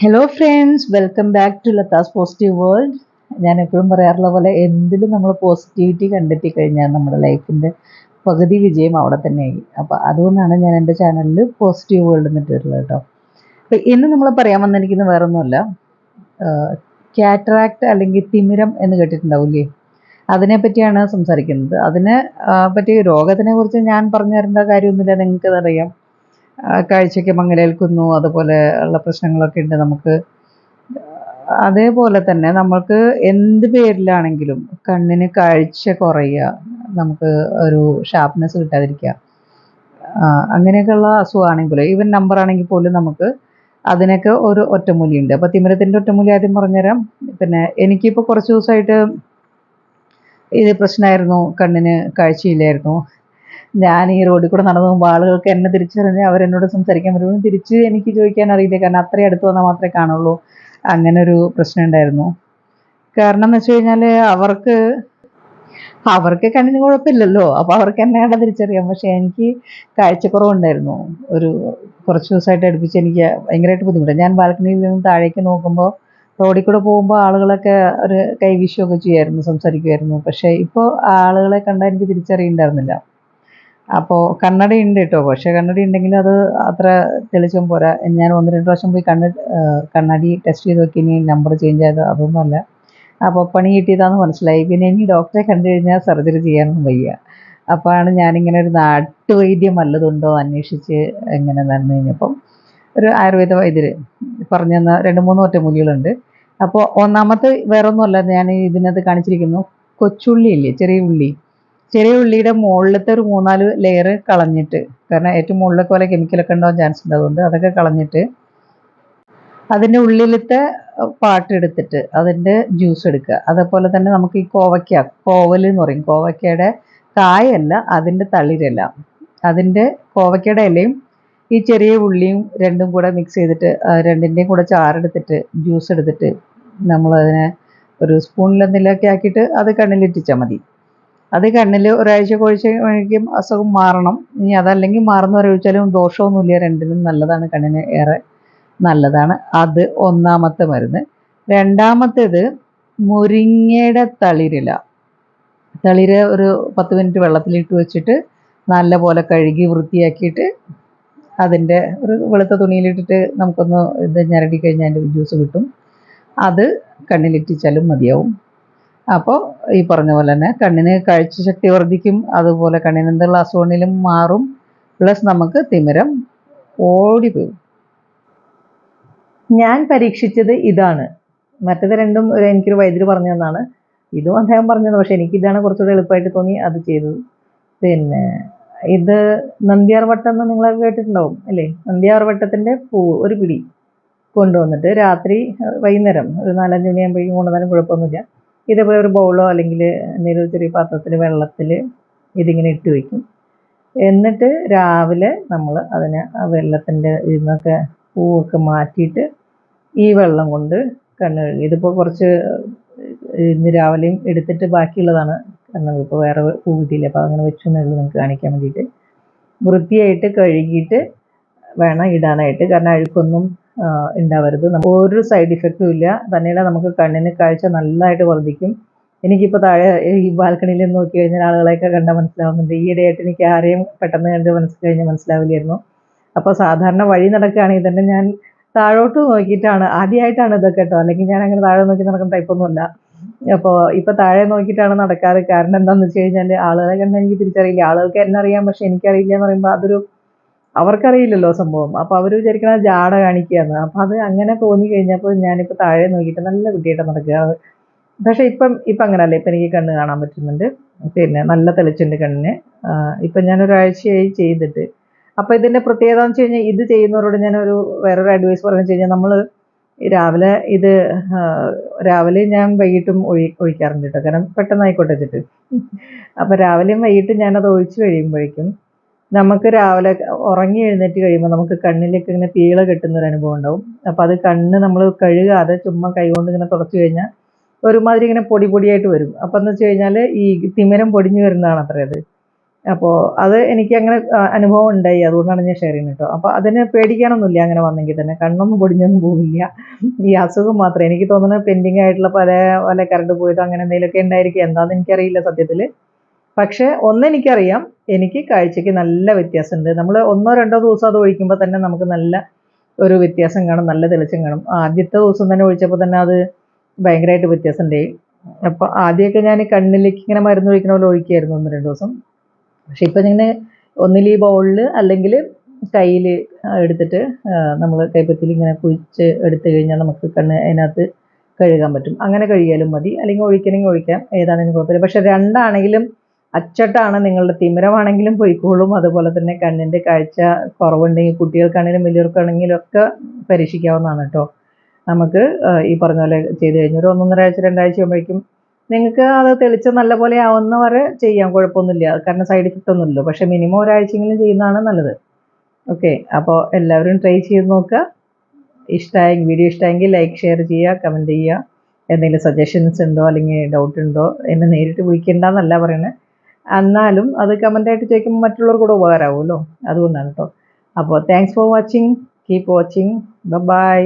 Hello friends, welcome back to Latha's positive world. ഞാൻ എപ്പോഴും പറയാറുള്ള പോലെ എന്തിലും നമ്മൾ പോസിറ്റിവിറ്റി കണ്ടെത്തി കഴിഞ്ഞാൽ നമ്മുടെ ലൈഫിൻ്റെ പകുതി വിജയം അവിടെ തന്നെയായി. അപ്പോൾ അതുകൊണ്ടാണ് ഞാൻ എൻ്റെ ചാനലിൽ പോസിറ്റീവ് വേൾഡ് എന്നിട്ടുള്ളത് കേട്ടോ. അപ്പോൾ ഇന്ന് നമ്മൾ പറയാൻ വന്നിരിക്കുന്നത് വേറൊന്നുമല്ല, കാറ്ററാക്ട് അല്ലെങ്കിൽ തിമിരം എന്ന് കേട്ടിട്ടുണ്ടാവില്ലേ, അതിനെപ്പറ്റിയാണ് സംസാരിക്കുന്നത്. അതിനെ പറ്റി രോഗത്തിനെ കുറിച്ച് ഞാൻ പറഞ്ഞു തരേണ്ട കാര്യമൊന്നുമില്ല, നിങ്ങൾക്കതറിയാം. കാഴ്ചയ്ക്ക് മങ്ങലേൽക്കുന്നു, അതുപോലെ ഉള്ള പ്രശ്നങ്ങളൊക്കെ ഉണ്ട് നമുക്ക്. അതേപോലെ തന്നെ നമ്മൾക്ക് എന്ത് പേരിലാണെങ്കിലും കണ്ണിന് കാഴ്ച കുറയുക, നമുക്ക് ഒരു ഷാർപ്നെസ് കിട്ടാതിരിക്കുക, അങ്ങനെയൊക്കെയുള്ള അസുഖമാണെങ്കിൽ ഈവൻ നമ്പർ ആണെങ്കിൽ പോലും നമുക്ക് അതിനൊക്കെ ഒരു ഒറ്റമൂലിയുണ്ട്. അപ്പോൾ തിമിരത്തിൻ്റെ ഒറ്റമൂലി ആദ്യം പറഞ്ഞുതരാം. പിന്നെ എനിക്കിപ്പോൾ കുറച്ച് ദിവസമായിട്ട് ഇത് പ്രശ്നമായിരുന്നു, കണ്ണിന് കാഴ്ചയില്ലായിരുന്നു. ഞാൻ ഈ റോഡിൽ കൂടെ നടന്നു പോകുമ്പോൾ ആളുകൾക്ക് എന്നെ തിരിച്ചറിഞ്ഞ് അവരെന്നോട് സംസാരിക്കാൻ വരുമ്പോൾ തിരിച്ച് എനിക്ക് ചോദിക്കാൻ അറിയില്ല, കാരണം അത്രയും അടുത്ത് വന്നാൽ മാത്രമേ കാണുള്ളൂ. അങ്ങനെ ഒരു പ്രശ്നം ഉണ്ടായിരുന്നു. കാരണം എന്ന് വെച്ച് കഴിഞ്ഞാൽ അവർക്ക് കണ്ണിന് കുഴപ്പമില്ലല്ലോ, അപ്പോൾ അവർക്ക് എന്നെ കണ്ടാൽ തിരിച്ചറിയാം. പക്ഷേ എനിക്ക് കാഴ്ചക്കുറവുണ്ടായിരുന്നു. ഒരു കുറച്ച് ദിവസമായിട്ട് അടുപ്പിച്ച് എനിക്ക് ഭയങ്കരമായിട്ട് ബുദ്ധിമുട്ടാണ്. ഞാൻ ബാൽക്കണിയിൽ നിന്ന് താഴേക്ക് നോക്കുമ്പോൾ റോഡിൽ കൂടെ പോകുമ്പോൾ ആളുകളൊക്കെ ഒരു കൈവീശുകയൊക്കെ ചെയ്യുമായിരുന്നു, സംസാരിക്കുമായിരുന്നു. പക്ഷേ ഇപ്പോൾ ആളുകളെ കണ്ടാൽ എനിക്ക് തിരിച്ചറിയുന്നുണ്ടായിരുന്നില്ല. അപ്പോൾ കണ്ണട ഉണ്ട് കേട്ടോ, പക്ഷേ കണ്ണട ഉണ്ടെങ്കിലും അത് അത്ര തെളിച്ചം പോരാ. ഞാൻ 1-2 പ്രാവശ്യം പോയി കണ്ണാടി ടെസ്റ്റ് ചെയ്ത് നോക്കി, ഇനി നമ്പർ ചേഞ്ച് ആയത് അതൊന്നുമല്ല. അപ്പോൾ പണി കിട്ടിയതാണെന്ന് മനസ്സിലായി. പിന്നെ ഇനി ഡോക്ടറെ കണ്ടു കഴിഞ്ഞാൽ സർജറി ചെയ്യാനൊന്നും വയ്യ. അപ്പോഴാണ് ഞാനിങ്ങനെ ഒരു നാട്ടുവൈദ്യം വല്ലതുണ്ടോ അന്വേഷിച്ച് ഇങ്ങനെ നടന്നു കഴിഞ്ഞപ്പം ഒരു ആയുർവേദ വൈദ്യർ പറഞ്ഞു തന്ന 2-3 ഒറ്റമൂലികളുണ്ട്. അപ്പോൾ ഒന്നാമത്തെ വേറൊന്നുമല്ല, ഞാൻ ഇതിനകത്ത് കാണിച്ചിരിക്കുന്നു, കൊച്ചുള്ളി ഇല്ലേ, ചെറിയ ഉള്ളിയുടെ മുകളിലത്തെ ഒരു 3-4 ലെയർ കളഞ്ഞിട്ട്, കാരണം ഏറ്റവും മുകളിലൊക്കെ പോലെ കെമിക്കലൊക്കെ ഉണ്ടാവാൻ ചാൻസ് ഉണ്ട്, അതുകൊണ്ട് അതൊക്കെ കളഞ്ഞിട്ട് അതിൻ്റെ ഉള്ളിലത്തെ പാർട്ട് എടുത്തിട്ട് അതിൻ്റെ ജ്യൂസ് എടുക്കുക. അതേപോലെ തന്നെ നമുക്ക് ഈ കോവൽ എന്ന് പറയും, കോവയ്ക്കയുടെ കായല്ല, അതിൻ്റെ തളിരല്ല, അതിൻ്റെ കോവയ്ക്കയുടെ ഇലയും ഈ ചെറിയ ഉള്ളിയും രണ്ടും കൂടെ മിക്സ് ചെയ്തിട്ട് രണ്ടിൻ്റെയും കൂടെ ചാറെടുത്തിട്ട് ജ്യൂസ് എടുത്തിട്ട് നമ്മളതിനെ ഒരു സ്പൂണിലെന്തെങ്കിലുമൊക്കെ ആക്കിയിട്ട് അത് കണ്ണിലിറ്റിച്ചാൽ മതി. അത് കണ്ണിൽ ഒരാഴ്ച കഴിക്കും അസുഖം മാറണം. ഇനി അതല്ലെങ്കിൽ മാറുന്നവരെ ഒഴിച്ചാലും ദോഷമൊന്നുമില്ല, രണ്ടിനും നല്ലതാണ്, കണ്ണിന് ഏറെ നല്ലതാണ്. അത് ഒന്നാമത്തെ മരുന്ന്. രണ്ടാമത്തേത് മുരിങ്ങയുടെ തളിര് ഒരു 10 മിനിറ്റ് വെള്ളത്തിലിട്ട് വെച്ചിട്ട് നല്ലപോലെ കഴുകി വൃത്തിയാക്കിയിട്ട് അതിൻ്റെ ഒരു വെളുത്ത തുണിയിലിട്ടിട്ട് നമുക്കൊന്ന് ഇത് ഞരടി കഴിഞ്ഞാൽ അതിൻ്റെ ജ്യൂസ് കിട്ടും. അത് കണ്ണിലിറ്റിച്ചാലും മതിയാവും. അപ്പോൾ ഈ പറഞ്ഞ പോലെ തന്നെ കണ്ണിന് കാഴ്ചശക്തി വർദ്ധിക്കും, അതുപോലെ കണ്ണിന് എന്തുള്ള അസുഖങ്ങളിലും മാറും, പ്ലസ് നമുക്ക് തിമിരം ഓടിപ്പോകും. ഞാൻ പരീക്ഷിച്ചത് ഇതാണ്. മറ്റത് രണ്ടും എനിക്കൊരു വൈദ്യുതി പറഞ്ഞു തന്നാണ്, ഇതും അദ്ദേഹം പറഞ്ഞത്. പക്ഷെ എനിക്കിതാണ് കുറച്ചുകൂടെ എളുപ്പമായിട്ട് തോന്നി, അത് ചെയ്തത്. പിന്നെ ഇത് നന്ദ്യാർവട്ടം എന്ന് നിങ്ങൾ കേട്ടിട്ടുണ്ടാവും അല്ലേ. നന്ദ്യാർവട്ടത്തിൻ്റെ പൂവ് ഒരു പിടി കൊണ്ടുവന്നിട്ട് രാത്രി വൈകുന്നേരം ഒരു 4-5 മണിയാകുമ്പോഴേക്കും കൊണ്ടുവന്നാലും കുഴപ്പമൊന്നുമില്ല. ഇതേപോലെ ഒരു ബൗളോ അല്ലെങ്കിൽ എന്തെങ്കിലും ചെറിയ പാത്രത്തിൽ വെള്ളത്തിൽ ഇതിങ്ങനെ ഇട്ട് വയ്ക്കും. എന്നിട്ട് രാവിലെ നമ്മൾ അതിനെ ആ വെള്ളത്തിൻ്റെ ഇതിന്നൊക്കെ പൂവൊക്കെ മാറ്റിയിട്ട് ഈ വെള്ളം കൊണ്ട് കണ്ണ് കഴുകി. ഇതിപ്പോൾ കുറച്ച് ഇന്ന് രാവിലെയും എടുത്തിട്ട് ബാക്കിയുള്ളതാണ്, കാരണം ഇപ്പോൾ വേറെ പൂ കിട്ടിയില്ല, അപ്പോൾ അങ്ങനെ വെച്ചെന്നേ ഉള്ളൂ നിങ്ങൾക്ക് കാണിക്കാൻ വേണ്ടിയിട്ട്. വൃത്തിയായിട്ട് കഴുകിയിട്ട് വേണം ഇടാനായിട്ട്, കാരണം അഴുക്കൊന്നും ഉണ്ടാവരുത്. ഒരു സൈഡ് ഇഫക്റ്റും ഇല്ല, തന്നെയല്ല നമുക്ക് കണ്ണിന് കാഴ്ച നല്ലതായിട്ട് വർദ്ധിക്കും. എനിക്കിപ്പോൾ താഴെ ഈ ബാൽക്കണിയിൽ നിന്ന് നോക്കി കഴിഞ്ഞാൽ ആളുകളെയൊക്കെ കണ്ടാൽ മനസ്സിലാവുന്നുണ്ട്. ഈയിടെയായിട്ട് എനിക്ക് ആരെയും പെട്ടെന്ന് കണ്ട് മനസ്സിലാവില്ലായിരുന്നു. അപ്പോൾ സാധാരണ വഴി നടക്കുകയാണെങ്കിൽ തന്നെ ഞാൻ താഴോട്ട് നോക്കിയിട്ടാണ്, ആദ്യമായിട്ടാണ് ഇതൊക്കെ കേട്ടോ, അല്ലെങ്കിൽ ഞാൻ അങ്ങനെ താഴെ നോക്കി നടക്കുന്ന ടൈപ്പൊന്നുമല്ല. അപ്പോൾ ഇപ്പോൾ താഴെ നോക്കിയിട്ടാണ് നടക്കാറ്. കാരണം എന്താണെന്ന് വെച്ച് കഴിഞ്ഞാൽ ആളുകളെ കണ്ടാൽ എനിക്ക് തിരിച്ചറിയില്ല. ആളുകൾക്ക് എന്നെ അറിയാം, പക്ഷെ എനിക്കറിയില്ല എന്ന് പറയുമ്പോൾ അതൊരു അവർക്കറിയില്ലല്ലോ സംഭവം. അപ്പോൾ അവർ വിചാരിക്കണത് ജാട കാണിക്കുകയാണ്. അപ്പോൾ അത് അങ്ങനെ തോന്നി കഴിഞ്ഞപ്പോൾ ഞാനിപ്പോൾ താഴെ നോക്കിയിട്ട് നല്ല കുട്ടിയായിട്ട് നടക്കുക. പക്ഷേ ഇപ്പം അങ്ങനെയല്ല, ഇപ്പം എനിക്ക് കണ്ണ് കാണാൻ പറ്റുന്നുണ്ട്, പിന്നെ നല്ല തെളിച്ചുണ്ട് കണ്ണിന്. ഇപ്പം ഞാനൊരാഴ്ചയായി ചെയ്തിട്ട്. അപ്പോൾ ഇതിൻ്റെ പ്രത്യേകത എന്ന് വെച്ച് കഴിഞ്ഞാൽ, ഇത് ചെയ്യുന്നവരോട് ഞാനൊരു വേറൊരു അഡ്വൈസ് പറഞ്ഞു വെച്ച് കഴിഞ്ഞാൽ, നമ്മൾ രാവിലെ ഇത് രാവിലെ ഞാൻ വൈകിട്ടും ഒഴിക്കാറുണ്ട് കേട്ടോ, കാരണം പെട്ടെന്ന് ആയിക്കോട്ടെ വെച്ചിട്ട്. അപ്പോൾ രാവിലെയും വൈകിട്ടും ഞാനത് ഒഴിച്ച് കഴിയുമ്പോഴേക്കും നമുക്ക് രാവിലെ ഉറങ്ങി എഴുന്നേറ്റ് കഴിയുമ്പോൾ നമുക്ക് കണ്ണിലേക്ക് ഇങ്ങനെ പീള കെട്ടുന്നൊരു അനുഭവം ഉണ്ടാവും. അപ്പോൾ അത് കണ്ണ് നമ്മൾ കഴുകാതെ ചുമ്മാ കൈകൊണ്ട് ഇങ്ങനെ തുടച്ച് കഴിഞ്ഞാൽ ഒരുമാതിരി ഇങ്ങനെ പൊടിയായിട്ട് വരും. അപ്പം എന്ന് വെച്ച് കഴിഞ്ഞാൽ ഈ തിമിരം പൊടിഞ്ഞു വരുന്നതാണ് അത്രേ അത്. അപ്പോൾ അത് എനിക്ക് അങ്ങനെ അനുഭവം ഉണ്ടായി, അതുകൊണ്ടാണ് ഞാൻ ഷെയർ ചെയ്യുന്നത് കേട്ടോ. അപ്പോൾ അതിന് പേടിക്കാനൊന്നുമില്ല, അങ്ങനെ വന്നെങ്കിൽ തന്നെ കണ്ണൊന്നും പൊടിഞ്ഞൊന്നും പോവില്ല. ഈ അസുഖം മാത്രമേ എനിക്ക് തോന്നുന്നത് പെൻഡിങ് ആയിട്ടുള്ള വല്ല കറണ്ട് പോയതോ അങ്ങനെ എന്തെങ്കിലുമൊക്കെ ഉണ്ടായിരിക്കും, എന്താണെന്ന് എനിക്കറിയില്ല സത്യത്തിൽ. പക്ഷേ ഒന്നെനിക്കറിയാം, എനിക്ക് കാഴ്ചയ്ക്ക് നല്ല വ്യത്യാസമുണ്ട്. നമ്മൾ 1-2 ദിവസം അത് ഒഴിക്കുമ്പോൾ തന്നെ നമുക്ക് നല്ല ഒരു വ്യത്യാസം കാണും, നല്ല തെളിച്ചം കാണും. ആദ്യത്തെ ദിവസം തന്നെ ഒഴിച്ചപ്പോൾ തന്നെ അത് ഭയങ്കരമായിട്ട് വ്യത്യാസമുണ്ടായി. അപ്പോൾ ആദ്യമൊക്കെ ഞാൻ കണ്ണിലേക്ക് ഇങ്ങനെ മരുന്ന് ഒഴിക്കണ പോലെ ഒഴിക്കുമായിരുന്നു 1-2 ദിവസം. പക്ഷെ ഇപ്പം ഇങ്ങനെ ഒന്നിൽ ഈ ബൗളിൽ അല്ലെങ്കിൽ കയ്യിൽ എടുത്തിട്ട് നമ്മൾ കൈപ്പത്തിയിൽ ഇങ്ങനെ കുഴിച്ച് എടുത്തു കഴിഞ്ഞാൽ നമുക്ക് കണ്ണ് അതിനകത്ത് കഴുകാൻ പറ്റും. അങ്ങനെ കഴുകിയാലും മതി, അല്ലെങ്കിൽ ഒഴിക്കണമെങ്കിൽ ഒഴിക്കാം, ഏതാണെങ്കിലും കുഴപ്പമില്ല. പക്ഷെ രണ്ടാണെങ്കിലും അച്ചട്ടാണ്. നിങ്ങളുടെ തിമിരമാണെങ്കിലും പൊയ്ക്കോളും, അതുപോലെ തന്നെ കണ്ണിൻ്റെ കാഴ്ച കുറവുണ്ടെങ്കിൽ കുട്ടികൾക്കാണെങ്കിലും വലിയവർക്കാണെങ്കിലും ഒക്കെ പരീക്ഷിക്കാവുന്നതാണ് കേട്ടോ. നമുക്ക് ഈ പറഞ്ഞ പോലെ ചെയ്ത് കഴിഞ്ഞാൽ ഒരു 1-1.5 ആഴ്ച 2 ആഴ്ച ആകുമ്പോഴേക്കും നിങ്ങൾക്ക് അത് തെളിച്ചം നല്ലപോലെ ആവുന്നവരെ ചെയ്യാം, കുഴപ്പമൊന്നുമില്ല. കാരണം സൈഡ് ഇഫക്റ്റ് ഒന്നുമില്ലല്ലോ. പക്ഷേ മിനിമം ഒരാഴ്ചയെങ്കിലും ചെയ്യുന്നതാണ് നല്ലത്. ഓക്കെ, അപ്പോൾ എല്ലാവരും ട്രൈ ചെയ്ത് നോക്കുക. വീഡിയോ ഇഷ്ടമായെങ്കിൽ ലൈക്ക്, ഷെയർ ചെയ്യുക, കമൻറ്റ് ചെയ്യുക. എന്തെങ്കിലും സജഷൻസ് ഉണ്ടോ അല്ലെങ്കിൽ ഡൗട്ട് ഉണ്ടോ, എന്നെ നേരിട്ട് വിളിക്കേണ്ടെന്നല്ല പറയണേ, എന്നാലും അത് കമൻ്റായിട്ട് ചോദിക്കുമ്പോൾ മറ്റുള്ളവർക്ക് കൂടെ ഉപകാരമാവുമല്ലോ, അതുകൊണ്ടാണ് കേട്ടോ. അപ്പോൾ thanks for watching, keep watching, by.